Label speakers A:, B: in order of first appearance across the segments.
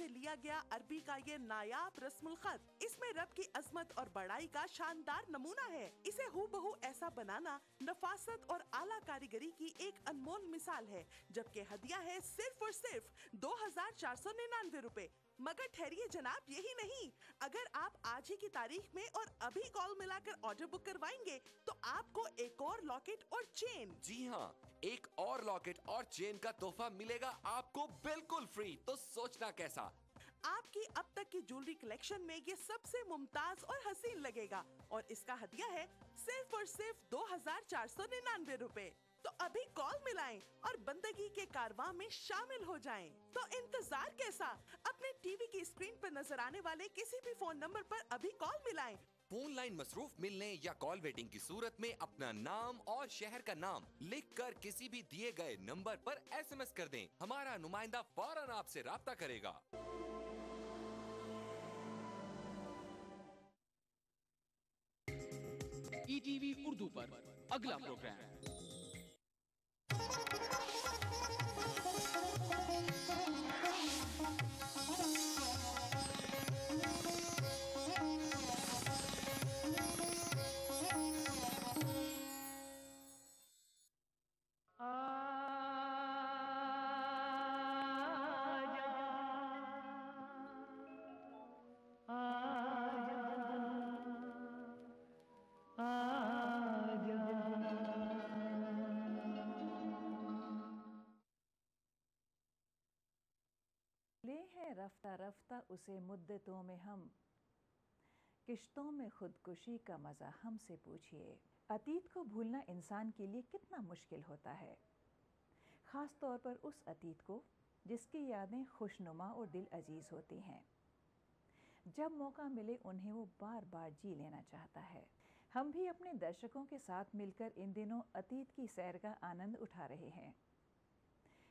A: से लिया गया अरबी का ये नायाब रस्मुल खत। इसमें रब की अजमत और बड़ाई का शानदार नमूना है। इसे हूबहू ऐसा बनाना नफासत और आला कारीगरी की एक अनमोल मिसाल है, जबकि हदिया है सिर्फ और सिर्फ 2499 रुपए। मगर ठहरिए जनाब, यही नहीं, अगर आप आज ही की तारीख में और अभी कॉल मिलाकर ऑर्डर बुक करवाएंगे तो आपको एक और लॉकेट और चेन।
B: जी हाँ, एक और लॉकेट और चेन का तोहफा मिलेगा आपको बिल्कुल फ्री। तो सोचना कैसा?
A: आपकी अब तक की ज्वेलरी कलेक्शन में ये सबसे मुमताज और हसीन लगेगा और इसका हदिया है सिर्फ और सिर्फ 2499 रुपए। तो अभी कॉल मिलाएं और बंदगी के कारवां में शामिल हो जाएं। तो इंतजार कैसा? अपने टीवी की स्क्रीन पर नजर आने वाले किसी भी फोन नंबर पर अभी कॉल मिलाएं।
B: फोन लाइन मसरूफ मिलने या कॉल वेटिंग की सूरत में अपना नाम और शहर का नाम लिखकर किसी भी दिए गए नंबर पर SMS कर दें। हमारा नुमाइंदा फौरन आपसे राब्ता करेगा।
C: ETV उर्दू पर अगला प्रोग्राम
D: रफ्ता रफ्ता उसे मुद्दतों में हम, किश्तों में खुदकुशी का मज़ा हमसे पूछिए। अतीत को भूलना इंसान के लिए कितना मुश्किल होता है, ख़ास तौर पर उस अतीत को जिसकी यादें खुशनुमा और दिल अजीज़ होती हैं। जब मौका मिले उन्हें वो बार बार जी लेना चाहता है। हम भी अपने दर्शकों के साथ मिलकर इन दिनों अतीत की सैर का आनंद उठा रहे हैं।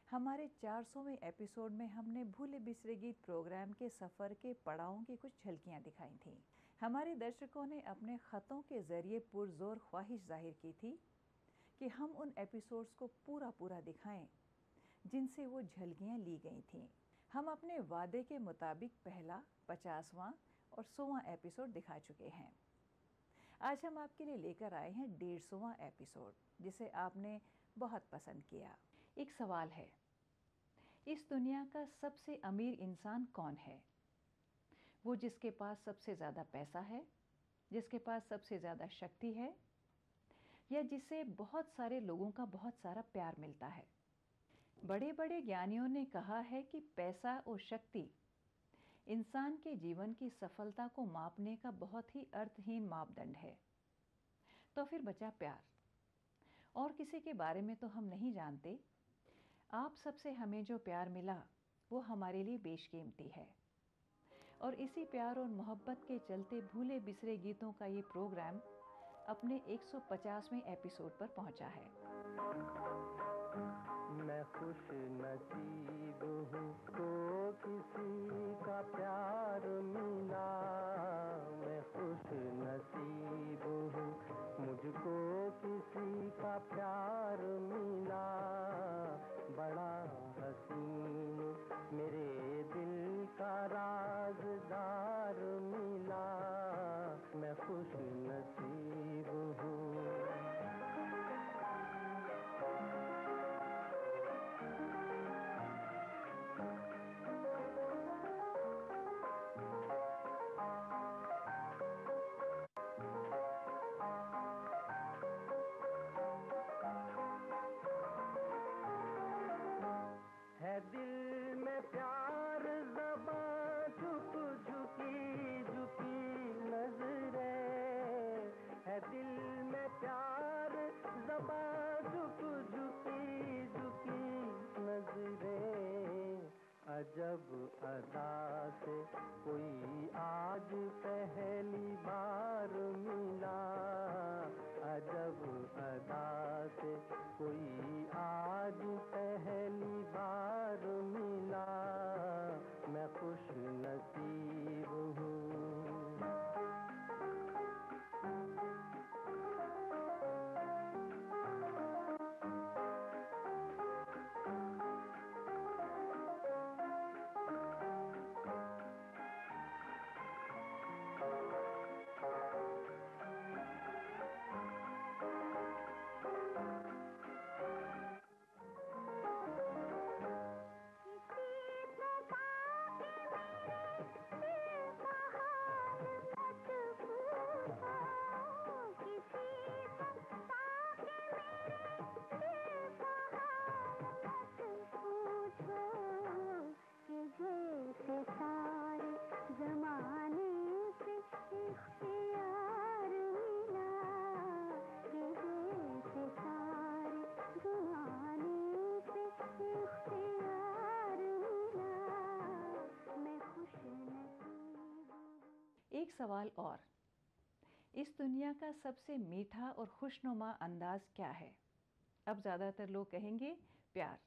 D: हमारे 400वें एपिसोड में हमने भूले बिसरे गीत प्रोग्राम के सफ़र के पड़ावों की कुछ झलकियां दिखाई थीं। हमारे दर्शकों ने अपने ख़तों के ज़रिए पुरज़ोर ख्वाहिश जाहिर की थी कि हम उन एपिसोड्स को पूरा दिखाएं जिनसे वो झलकियां ली गई थीं। हम अपने वादे के मुताबिक पहला, 50वां और 100वां एपिसोड दिखा चुके हैं। आज हम आपके लिए लेकर आए हैं 150वां एपिसोड, जिसे आपने बहुत पसंद किया। एक सवाल है, इस दुनिया का सबसे अमीर इंसान कौन है? वो जिसके पास सबसे ज़्यादा पैसा है, जिसके पास सबसे ज़्यादा शक्ति है, या जिसे बहुत सारे लोगों का बहुत सारा प्यार मिलता है? बड़े बड़े ज्ञानियों ने कहा है कि पैसा और शक्ति इंसान के जीवन की सफलता को मापने का बहुत ही अर्थहीन मापदंड है। तो फिर बचा प्यार। और किसी के बारे में तो हम नहीं जानते। आप सबसे हमें जो प्यार मिला वो हमारे लिए बेशकीमती है, और इसी प्यार और मोहब्बत के चलते भूले बिसरे गीतों का ये प्रोग्राम अपने 150वें एपिसोड पर पहुंचा है।
E: मैं खुश नसीब हूँ तो किसी का प्यार मिला, मैं खुश नसीब हूँ मुझको किसी का प्यार मिला। बड़ा हसीन मेरे दिल का राज़दार मिला, मैं खुश नसीब हूँ। है दिल में प्यार ज़बां झुक झुकी झुकी नजरें, है दिल में प्यार ज़बां झुक झुकी झुकी नजरें। अजब अदा से कोई आज पहली बार मिला, अजब अदा से कोई आज पहली बार मिला, मैं खुश नसीब हूँ।
F: से सारे जमाने से इख्तियार मिला, ये से सारे जमाने से इख्तियार मिला, मैं खुश नसीब हूँ।
D: एक सवाल और, इस दुनिया का सबसे मीठा और खुशनुमा अंदाज क्या है? अब ज़्यादातर लोग कहेंगे प्यार,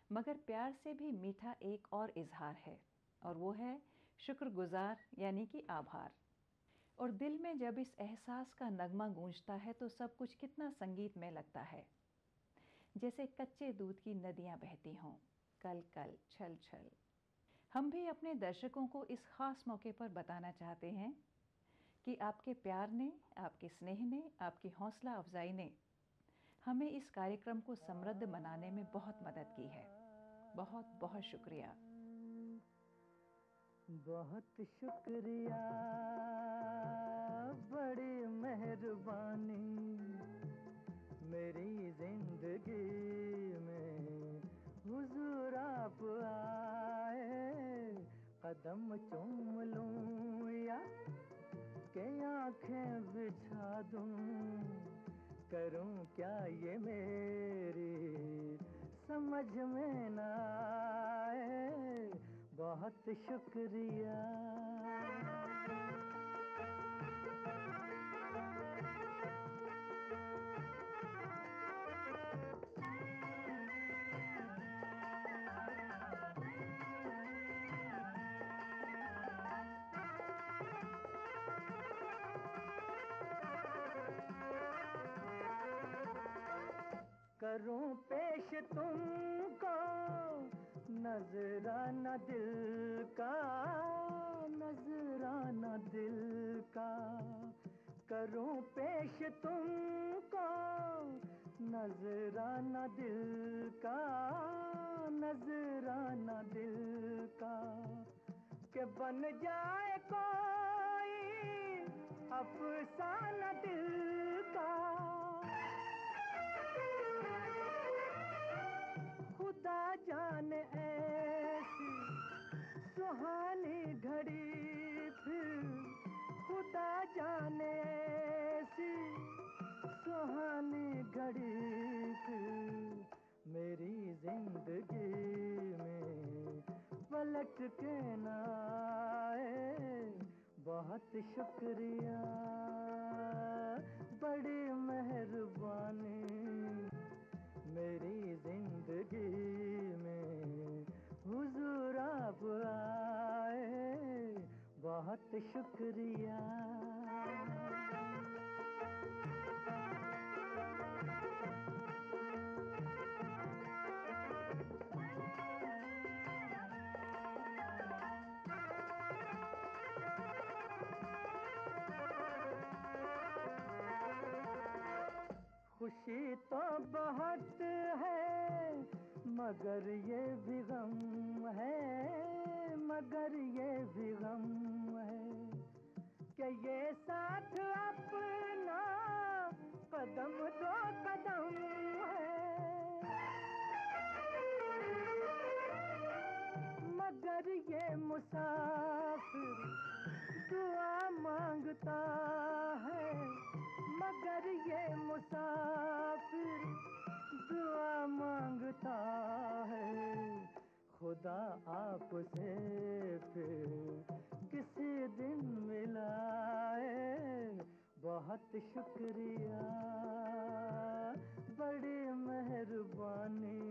D: मगर प्यार से भी मीठा एक और इजहार है, और वो है शुक्रगुजार यानी कि आभार। और दिल में जब इस एहसास का नगमा गूंजता है तो सब कुछ कितना संगीतमय लगता है, जैसे कच्चे दूध की नदियाँ बहती हों, कल कल छल छल। हम भी अपने दर्शकों को इस खास मौके पर बताना चाहते हैं कि आपके प्यार ने, आपके स्नेह ने, आपकी हौसला अफजाई ने हमें इस कार्यक्रम को समृद्ध बनाने में बहुत मदद की है। बहुत बहुत शुक्रिया।
E: बहुत शुक्रिया, बड़ी मेहरबानी, मेरी जिंदगी में हुजूर आप आए, कदम चूम लूं या के आंखें बिछा दूं, करूं क्या ये मेरी समझ में ना आए, बहुत शुक्रिया। करूं पेश तुमको नजराना दिल का, नजराना दिल का, करूं पेश तुमको नजराना दिल का, नजराना दिल का, के बन जाए कोई अफसाना दिल का, खुदा जाने ऐसी सुहानी घड़ी फिर, खुदा जाने ऐसी सुहानी घड़ी फिर, मेरी जिंदगी में पलट के ना आए, बहुत शुक्रिया, बड़ी मेहरबानी, मेरी जिंदगी में हुजूर आप आए, बहुत शुक्रिया। खुशी तो बहुत है मगर ये भी गम है, मगर ये भी गम है, कि ये साथ अपना कदम दो कदम है, मगर ये मुसाफिर दुआ मांगता है, मगर ये मुसाफिर दुआ मांगता है, खुदा आपसे फिर किसी दिन मिलाए, बहुत शुक्रिया, बड़ी मेहरबानी,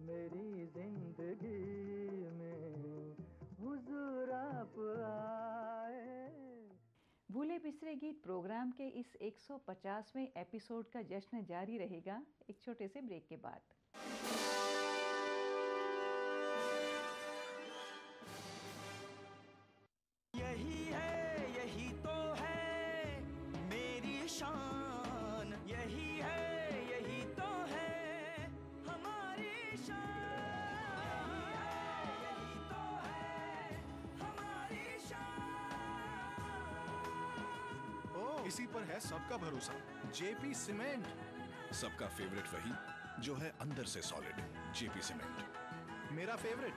E: मेरी जिंदगी में हुजूर आप आए।
D: भूले बिसरे गीत प्रोग्राम के इस 150वें एपिसोड का जश्न जारी रहेगा एक छोटे से ब्रेक के बाद।
G: यही है, यही तो है मेरी शान, यही है, यही तो है हमारी शान, यही तो है हमारी शान।
H: ओ, इसी पर है सबका भरोसा, जेपी सीमेंट।
I: सबका फेवरेट वही जो है अंदर से सॉलिड, जेपी सीमेंट।
H: मेरा फेवरेट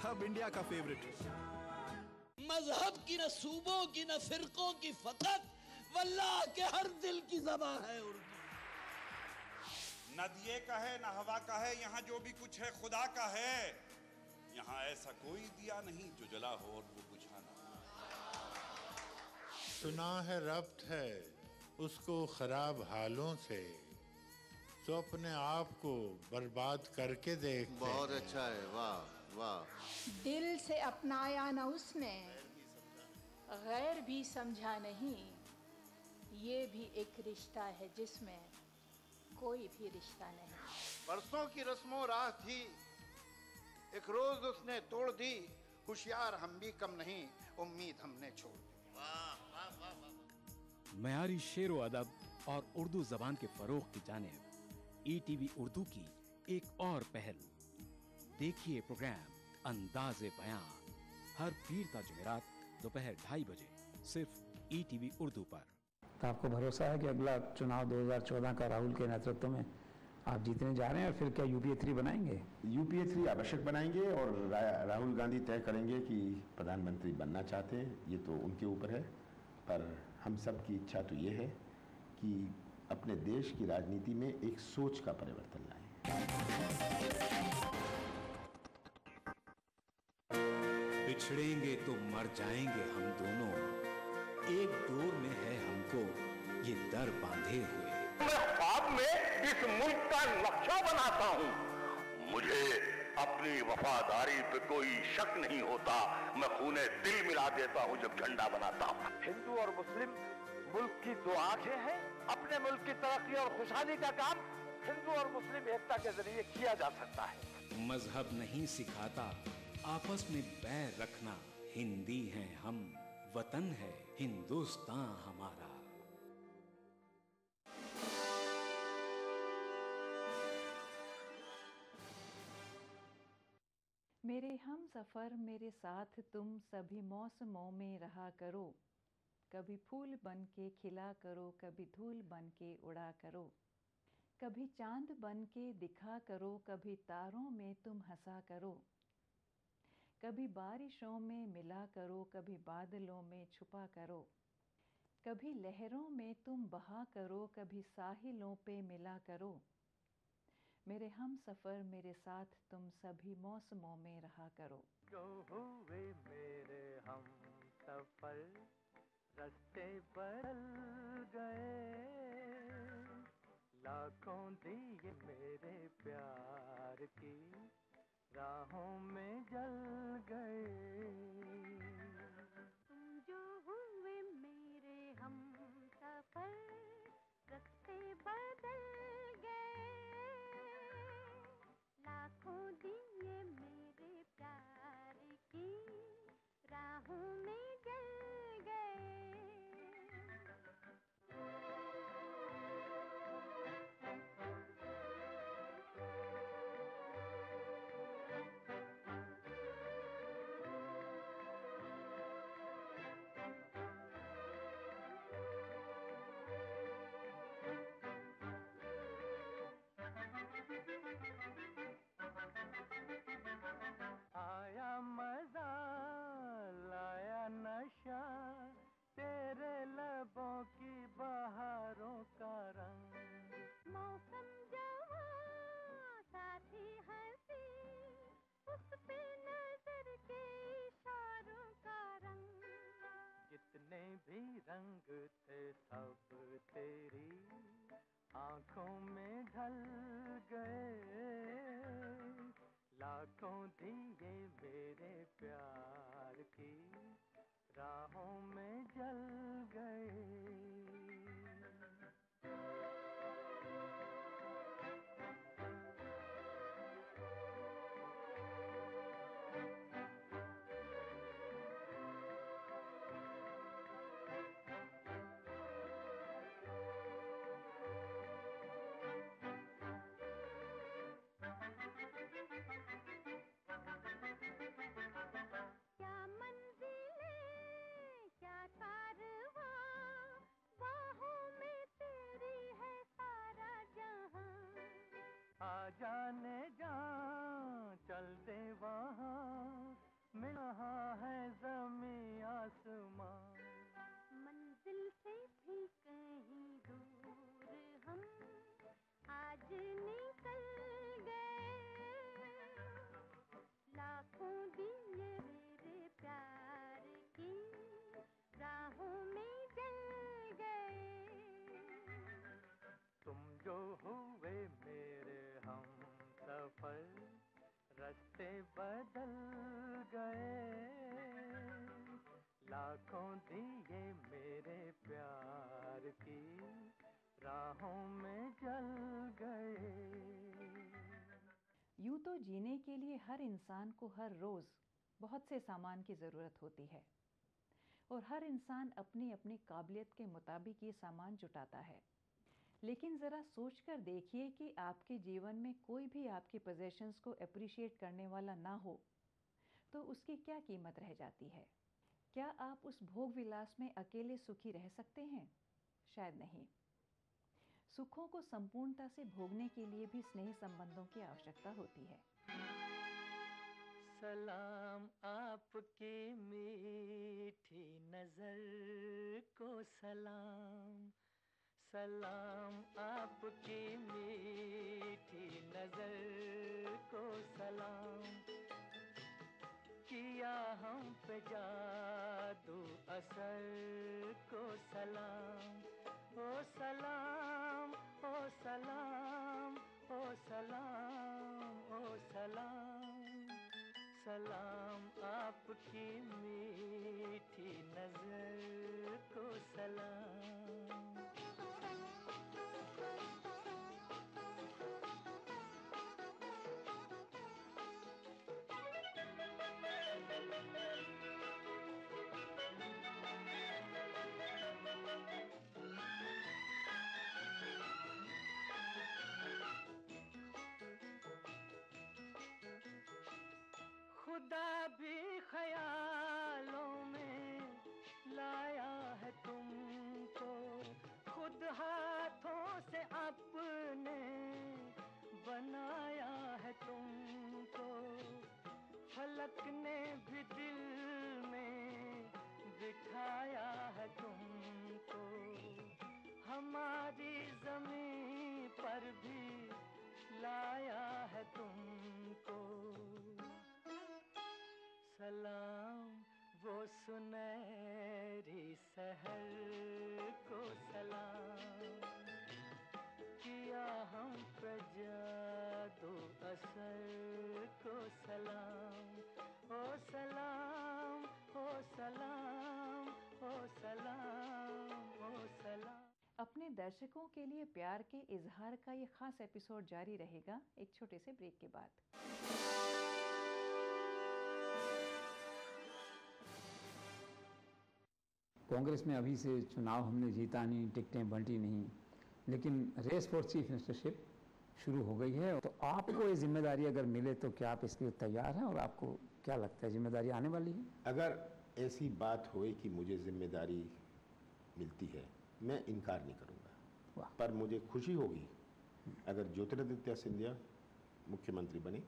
H: अब इंडिया का फेवरेट।
I: मजहब की न सूबों की न फिरकों की फकत वल्लाह के हर दिल की ज़बान है उर्दू।
J: न दिए का है न हवा का है, यहाँ जो भी कुछ है खुदा का है। यहाँ ऐसा कोई दिया नहीं जो जला हो और वो बुझा ना।
K: सुना है रब्त है उसको खराब हालों से, तो अपने आप को बर्बाद करके देख।
L: बहुत अच्छा है, वाह वाह।
M: दिल से अपनाया न उसने, गैर भी समझा नहीं। ये भी एक रिश्ता है जिसमें कोई भी रिश्ता नहीं।
L: बरसों की रस्मों राह थी, एक रोज उसने तोड़ दी। होशियार हम भी कम नहीं, उम्मीद हमने छोड़ दी। वाह वाह वाह वाह।
N: मयारी शेरो अदब और उर्दू जबान के फरोग की जानिब ईटीवी उर्दू की एक और पहल। देखिए प्रोग्राम अंदाज़े बयां हर पीर ता जुमेरात दोपहर 2:30 बजे सिर्फ ईटीवी उर्दू पर।
O: तो आपको भरोसा है कि अगला चुनाव 2014 का राहुल के नेतृत्व में आप जीतने जा रहे हैं, और फिर क्या यूपीए 3 बनाएंगे?
P: यूपीए 3 आवश्यक बनाएंगे, और राहुल गांधी तय करेंगे कि प्रधानमंत्री बनना चाहते हैं, ये तो उनके ऊपर है। पर हम सब की इच्छा तो ये है कि अपने देश की राजनीति में एक सोच का परिवर्तन लाएं।
N: बिछड़ेंगे तो मर जाएंगे हम दोनों, एक डोर में है हमको ये दर बांधे हुए।
Q: मैं ख्वाब में इस मुल्क का नक्शा बनाता हूँ, मुझे अपनी वफादारी पे कोई शक नहीं होता। मैं खूने दिल मिला देता हूँ जब झंडा बनाता हूँ। हिंदू और मुस्लिम मुल्क की दो आंखें हैं। अपने मुल्क की तरक्की और खुशहाली का काम हिंदू और मुस्लिम एकता के जरिए किया जा सकता है।
N: मजहब नहीं सिखाता आपस में बैर रखना। हिंदी हैं हम, वतन है हिंदुस्तान हमारा।
D: मेरे हम सफ़र मेरे साथ तुम सभी मौसमों में रहा करो। कभी फूल बन के खिला करो, कभी धूल बन के उड़ा करो। कभी चांद बन के दिखा करो, कभी तारों में तुम हंसा करो। कभी बारिशों में मिला करो, कभी बादलों में छुपा करो। कभी लहरों में तुम बहा करो, कभी साहिलों पे मिला करो। मेरे हम सफ़र मेरे साथ तुम सभी मौसमों में रहा करो।
E: जो हुए मेरे हम सफ़र रास्ते बदल गए, लाखों दिए मेरे प्यार की राहों में जल गए।
F: तुम जो हुए मेरे हम सफ़र रास्ते बदल गए, लाखों दिए मेरे प्यार की राहों में जल गए।
E: आया मजा लाया नशा, तेरे लबों की बहारों का रंग।
F: मौसम जवां साथी हंसी, उस पे नजर के इशारों का रंग।
E: जितने भी रंग थे सब तेरी आंखों में ढल गए। लाखों दिए मेरे प्यार की राहों में जल गए। रास्ते बदल गए, लाखों दिए मेरे प्यार की राहों में जल गए।
D: यूं तो जीने के लिए हर इंसान को हर रोज़ बहुत से सामान की ज़रूरत होती है और हर इंसान अपनी अपनी काबिलियत के मुताबिक ये सामान जुटाता है। लेकिन ज़रा सोच कर देखिए कि आपके जीवन में कोई भी आपके पोजेशंस को अप्रिशिएट करने वाला ना हो तो उसकी क्या कीमत रह जाती है। क्या आप उस भोग विलास में अकेले सुखी रह सकते हैं? शायद नहीं। सुखों को संपूर्णता से भोगने के लिए भी स्नेह संबंधों की आवश्यकता होती है।
E: सलाम आपकी मीठी नजर को सलाम, सलाम आपकी मीठी नजर को सलाम, किया हम पे जादू असर को सलाम, ओ सलाम ओ सलाम ओ सलाम ओ सलाम, सलाम आपकी मीठी नजर को सलाम। खुदा भी ख्यालों में लाया है तुमको, खुद हाथों से अपने बनाया है तुमको, फलक ने भी दिल में बिठाया है तुमको, हमारी जमीन पर भी लाया है तुमको। सलाम वो सुनहरी सहर को सलाम, किया हम पे जादू असर को सलाम, ओ सलाम ओ सलाम ओ सलाम ओ सलाम।
D: अपने दर्शकों के लिए प्यार के इजहार का ये खास एपिसोड जारी रहेगा एक छोटे से ब्रेक के बाद।
O: कांग्रेस में अभी से चुनाव हमने जीता नहीं, टिकटें बंटी नहीं, लेकिन रेस फॉर चीफ मिनिस्टरशिप शुरू हो गई है। तो आपको ये जिम्मेदारी अगर मिले तो क्या आप इसके लिए तैयार हैं और आपको क्या लगता है जिम्मेदारी आने वाली है?
P: अगर ऐसी बात होए कि मुझे जिम्मेदारी मिलती है, मैं इनकार नहीं करूँगा, पर मुझे खुशी होगी अगर ज्योतिरादित्य सिंधिया मुख्यमंत्री बने।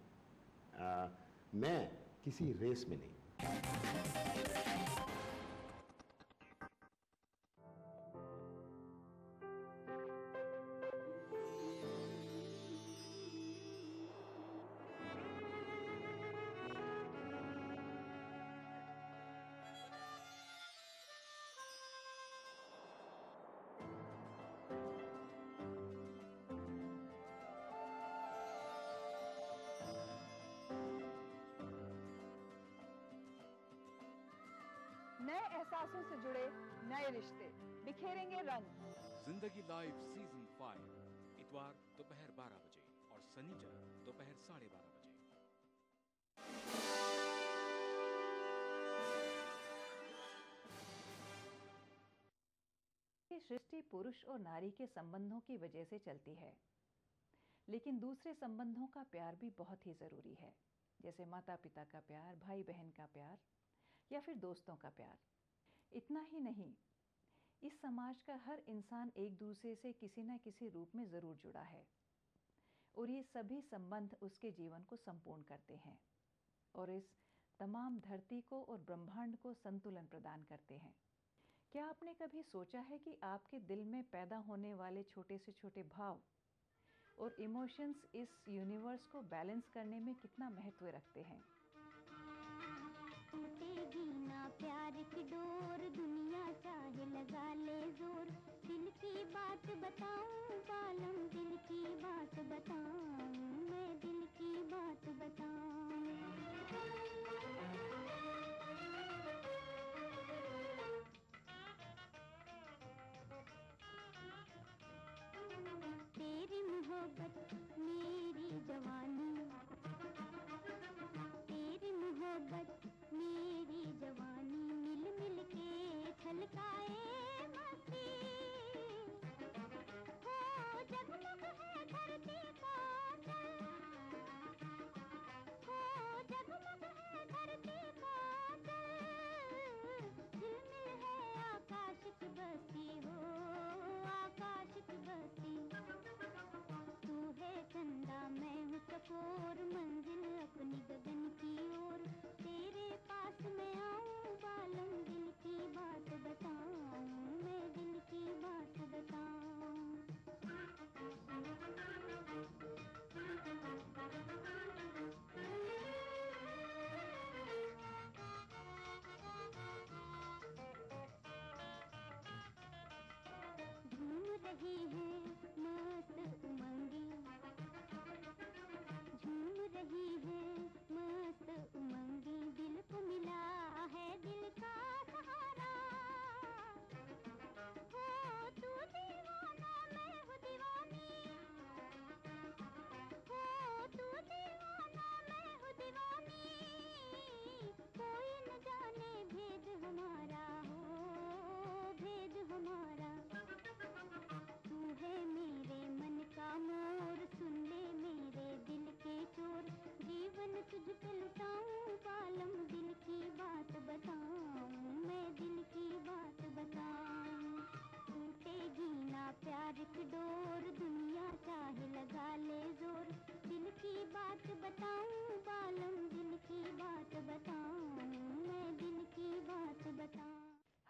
P: मैं किसी रेस में नहीं।
D: नए एहसासों से जुड़े नए रिश्ते बिखेरेंगे रंग।
N: जिंदगी लाइव सीजन 5 इतवार दोपहर 12 बजे और शनिचर दोपहर 12:30 बजे।
D: ये सृष्टि पुरुष और नारी के संबंधों की वजह से चलती है, लेकिन दूसरे संबंधों का प्यार भी बहुत ही जरूरी है, जैसे माता पिता का प्यार, भाई बहन का प्यार या फिर दोस्तों का प्यार। इतना ही नहीं, इस समाज का हर इंसान एक दूसरे से किसी न किसी रूप में ज़रूर जुड़ा है और ये सभी संबंध उसके जीवन को संपूर्ण करते हैं और इस तमाम धरती को और ब्रह्मांड को संतुलन प्रदान करते हैं। क्या आपने कभी सोचा है कि आपके दिल में पैदा होने वाले छोटे से छोटे भाव और इमोशंस इस यूनिवर्स को बैलेंस करने में कितना महत्व रखते हैं?
F: टूटेगी ना प्यार की डोर, दुनिया चाहे लगा ले जोर, दिल की बात बताऊं बालम, दिल की बात बताऊं, मैं दिल की बात बताऊं।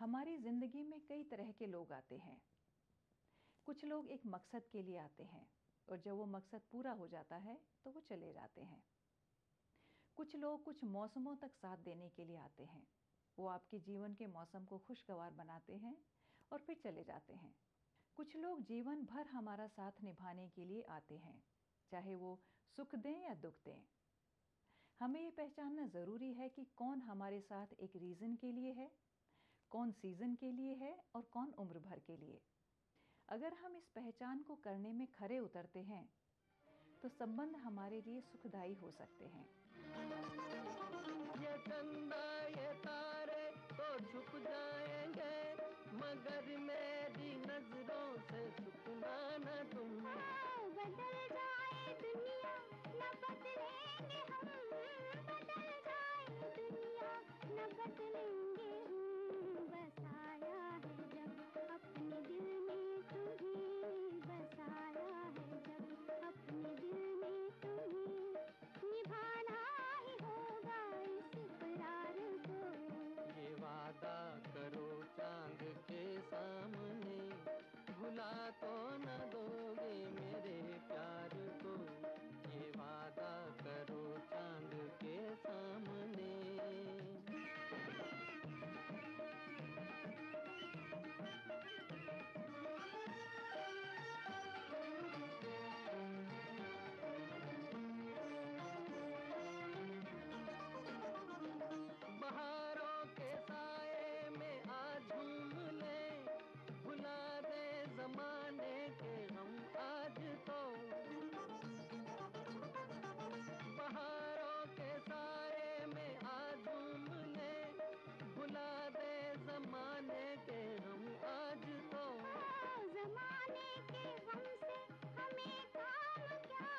D: हमारी ज़िंदगी में कई तरह के लोग आते हैं। कुछ लोग एक मकसद के लिए आते हैं और जब वो मकसद पूरा हो जाता है तो वो चले जाते हैं। कुछ लोग कुछ मौसमों तक साथ देने के लिए आते हैं। वो आपके जीवन के मौसम को खुशगवार बनाते हैं और फिर चले जाते हैं। कुछ लोग जीवन भर हमारा साथ निभाने के लिए आते हैं, चाहे वो सुख दें या दुख दें। हमें ये पहचानना ज़रूरी है कि कौन हमारे साथ एक रीज़न के लिए है, कौन सीज़न के लिए है और कौन उम्र भर के लिए। अगर हम इस पहचान को करने में खरे उतरते हैं तो संबंध हमारे लिए सुखदायी हो सकते हैं।
E: ये चंदा ये तारे तो झुक जाएंगे, मगर मेरी नजरों से झुकना न तुम।
F: बदल जाए दुनिया न बदलेंगे हम, बदल जाए दुनिया न बदलेंगे हम। बसाया है जब अपने दिल में तुम्हें, बसाया है जब अपने दिल में तुम्हें, निभाना ही होगा इस इकरार को।
E: ये वादा करो चांद के सामने, भुला तो न दोगे मेरे प्यार को। ये वादा करो चांद के सामने। बहारों के साए में आज झूम ले, भुला दे जमाने के हम आज तो। बहारों के साए में आज झूम ले, भुला दे जमाने के हम आज तो।
F: जमाने के गम से हमें काम क्या,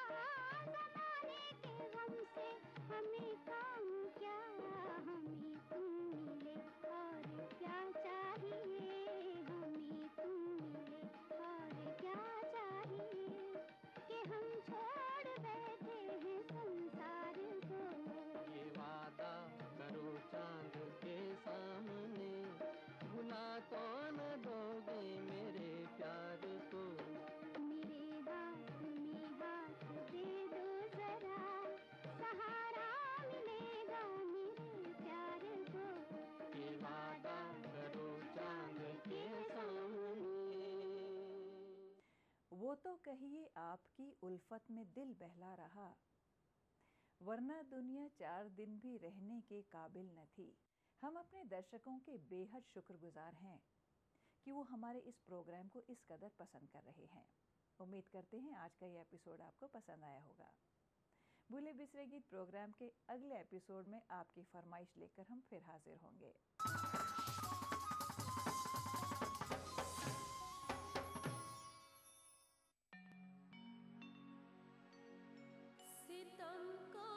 F: जमाने के गम से हमें काम क्या। हमें तुम मिले और क्या चाहिए, हमें तुम मिले और क्या चाहिए, कि हम छोड़ बैठे हैं संसार को।
E: ये वादा करो चांद के सामने, भुला तो न दोगे मेरे प्यार को।
F: मेरे हाथ में हाथ दे दो जरा, सहारा मिलेगा मेरे प्यार को।
E: ये वादा करो चांद के सामने।
D: वो तो कहिए आपकी उल्फत में दिल बहला रहा, वरना दुनिया 4 दिन भी रहने के काबिल न थी। हम अपने दर्शकों के बेहद शुक्रगुजार हैं कि वो हमारे इस प्रोग्राम को इस कदर पसंद कर रहे हैं। उम्मीद करते हैं आज का ये एपिसोड आपको पसंद आया होगा। भूले बिसरे गीत प्रोग्राम के अगले एपिसोड में आपकी फरमाइश लेकर हम फिर हाजिर होंगे।
R: सितम को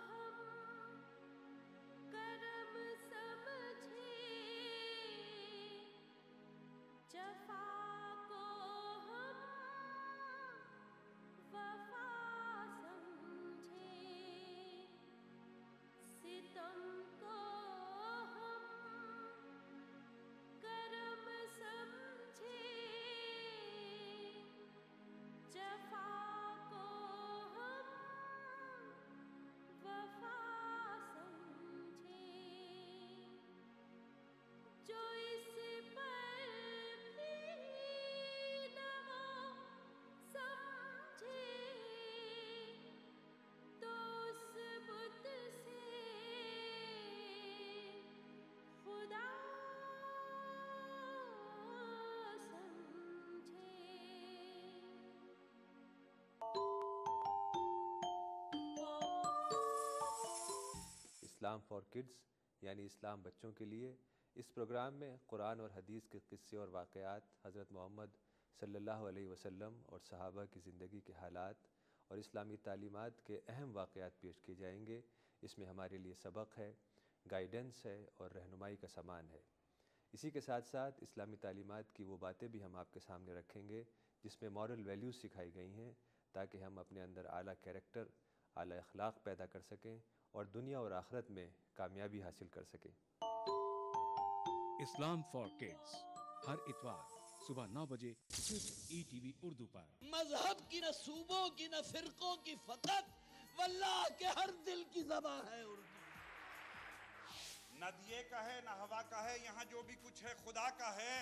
R: हम करम समझे, जफा को हम वफा समझे। सितम को हम करम समझे, जफा को हम वफा समझे। जो इस पर भी न वो समझे, तो उस बुत से खुदा
S: इस्लाम फॉर किड्स यानी इस्लाम बच्चों के लिए। इस प्रोग्राम में कुरान और हदीस के क़िस्से और वाक़यात, हज़रत मोहम्मद सल्लल्लाहु अलैहि वसल्लम और सहाबा की ज़िंदगी के हालात और इस्लामी तालीमात के अहम वाक़यात पेश किए जाएंगे। इसमें हमारे लिए सबक है, गाइडेंस है और रहनुमाई का सामान है। इसी के साथ साथ इस्लामी तालीमात की वो बातें भी हम आपके सामने रखेंगे जिसमें मॉरल वैल्यूज़ सिखाई गई हैं, ताकि हम अपने अंदर आला कैरेक्टर, आला अखलाक पैदा कर सकें और दुनिया और आखिरत में कामयाबी हासिल कर सकें।
N: इस्लाम फॉर किड्स हर इतवार सुबह 9 बजे सिर्फ ETV उर्दू पर।
I: मजहब की न सूबों की न फिरकों की फकत वल्लाह के हर दिल की ज़बान है उर्दू।
J: न दिए का है न हवा का है, यहाँ जो भी कुछ है खुदा का है।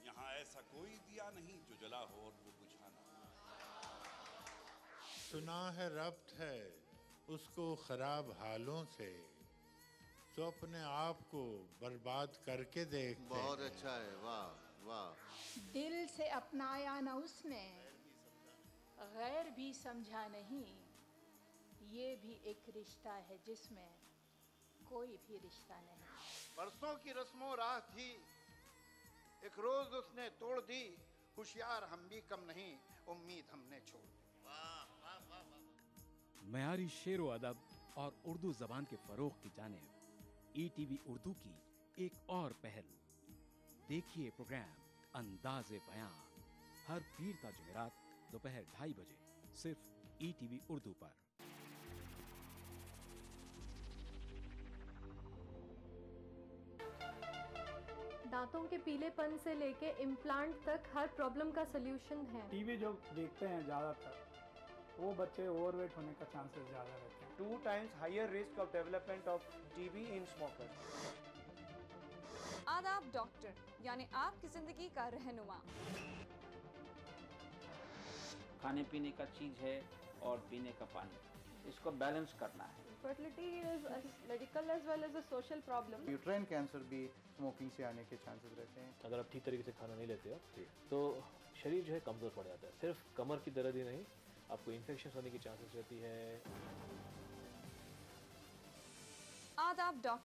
J: यहाँ ऐसा कोई दिया नहीं जो जला हो और वो बुझाना।
K: सुना है रब्त है उसको खराब हालों से, तो अपने आप को बर्बाद करके देखते
L: बहुत
K: हैं।
L: अच्छा है, वाह वाह।
M: दिल से अपनाया न उसने, गैर भी समझा नहीं, ये भी एक रिश्ता है जिसमें कोई भी रिश्ता नहीं।
L: बरसों की रस्मों राह थी, एक रोज उसने तोड़ दी, होशियार हम भी कम नहीं, उम्मीद हमने छोड़ दी।
N: मयारी शेरो अदब और उर्दू जबान के फरोग की जानिब ETV उर्दू की एक और पहल। देखिए प्रोग्राम अंदाज़े बयां हर पीर ता जुमेरात दोपहर 2:30 बजे सिर्फ ETV उर्दू पर।
T: दांतों के पीलेपन से लेके इम्प्लांट तक हर प्रॉब्लम का सलूशन है।
U: टीवी जो देखते हैं ज़्यादातर वो बच्चे ओवरवेट होने का चांसेस ज़्यादा रहते हैं।
V: 2 times higher risk of development of TB in smokers.
W: आदाब डॉक्टर, यानी आपकी जिंदगी का रहनुमा।
X: खाने पीने का चीज़ है और पीने का पानी, इसको बैलेंस करना है।
T: Fertility is as medical as well as a social problem.
V: Uterine cancer भी स्मोकिंग से आने के चांसेस रहते हैं।
Y: अगर आप ठीक तरीके से खाना नहीं लेते हो तो शरीर जो है कमज़ोर पड़ जाता है। सिर्फ कमर की दर्द ही नहीं, आपको इन्फेक्शन होने की चांसेस रहती है।
W: आदाब डॉक्टर।